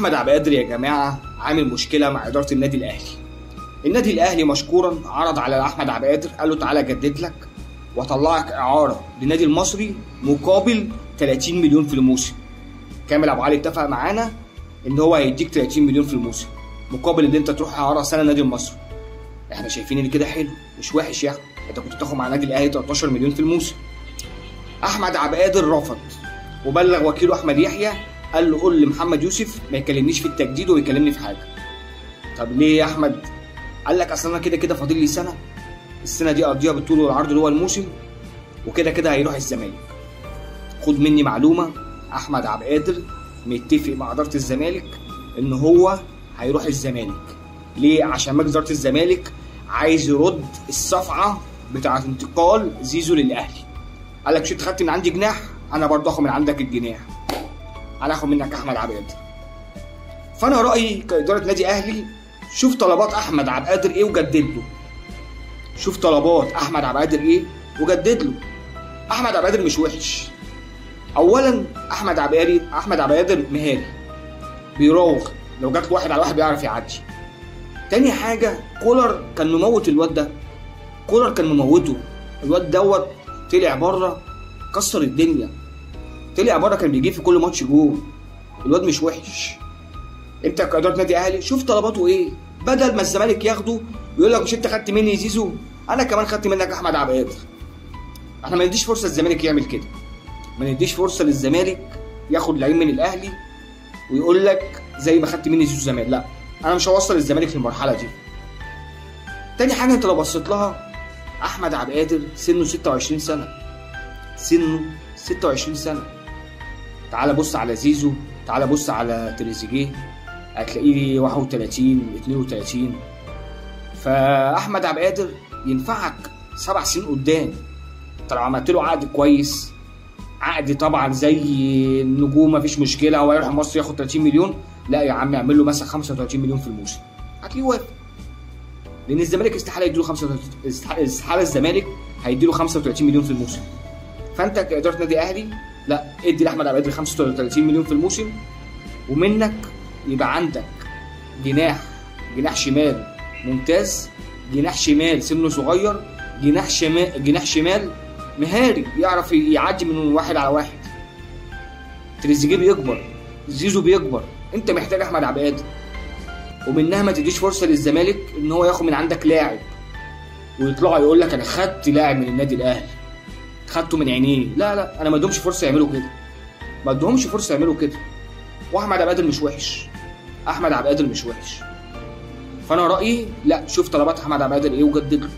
احمد عبد القادر يا جماعه عامل مشكله مع اداره النادي الاهلي. النادي الاهلي مشكورا عرض على احمد عبد القادر، قال له تعالى اجدد لك واطلعك اعاره للنادي المصري مقابل 30 مليون في الموسم. كامل ابو علي اتفق معانا ان هو هيديك 30 مليون في الموسم مقابل ان انت تروح اعاره سنه النادي المصري. احنا شايفين ان كده حلو مش وحش، يعني انت كنت بتاخد مع النادي الاهلي 13 مليون في الموسم. احمد عبد القادر رفض وبلغ وكيله احمد يحيى، قال له قول لمحمد يوسف ما يكلمنيش في التجديد ويكلمني في حاجه. طب ليه يا احمد؟ قال لك اصل انا كده كده فاضل لي سنه، السنه دي اقضيها بالطول والعرض اللي هو الموسم، وكده كده هيروح الزمالك. خد مني معلومه، احمد عبد القادر متفق مع اداره الزمالك ان هو هيروح الزمالك. ليه؟ عشان مجلس اداره الزمالك عايز يرد الصفعه بتاعه انتقال زيزو للاهلي. قال لك مش انت خدت من عندي جناح، انا برضه اخد من عندك الجناح، انا اخد منك احمد عبد القادر. فانا رايي كاداره نادي اهلي، شوف طلبات احمد عبد القادر ايه وجدد له. شوف طلبات احمد عبد القادر ايه وجدد له. احمد عبد القادر مش وحش. اولا احمد عبد القادر مهاري، بيراوغ، لو جات له واحد على واحد بيعرف يعدي. تاني حاجه كولر كان مموت الواد ده، كولر كان مموته. الواد دوت طلع بره كسر الدنيا، طلع بره كان بيجيب في كل ماتش جول. الواد مش وحش. انت كاداره نادي اهلي شوف طلباته ايه، بدل ما الزمالك ياخده ويقول لك مش انت خدت مني زيزو، انا كمان خدت منك احمد عبد القادر. احنا ما نديش فرصه للزمالك يعمل كده، ما نديش فرصه للزمالك ياخد لعيب من الاهلي ويقول لك زي ما خدت مني زيزو زمان. لا، انا مش هوصل الزمالك للمرحله دي. تاني حاجه انت لو بصيت لها، احمد عبد القادر سنه 26 سنه، سنه 26 سنه. تعال بص على زيزو، تعال بص على تريزيجيه، هتلاقيه 31 32. فاحمد عبد القادر ينفعك 7 سنين قدام. انت لو عملت له عقد كويس، عقد طبعا زي النجوم مفيش مشكله، هو يروح مصر ياخد 30 مليون، لا يا عم اعمل له مثلا 35 مليون في الموسم، هتلاقيه وافق. لان الزمالك استحاله يديله 35، استحاله الزمالك هيديله 35 مليون في الموسم. فانت كاداره نادي اهلي لا، ادي لاحمد عبد القادر 35 مليون في الموسم، ومنك يبقى عندك جناح شمال ممتاز، جناح شمال سنه صغير، جناح شمال مهاري يعرف يعدي من واحد على واحد. تريزيجيه بيكبر، زيزو بيكبر، انت محتاج احمد عبد القادر. ومنها ما تديش فرصه للزمالك ان هو ياخد من عندك لاعب ويطلع يقول لك انا خدت لاعب من النادي الاهلي، خدته من عينيه. لا، انا ما ادهمش فرصه يعملوا كده، ما ادهمش فرصه يعملوا كده. واحمد عبد القادر مش وحش، احمد عبد القادر مش وحش. فانا رايي لا، شوف طلبات احمد عبد القادر ايه وجدد له.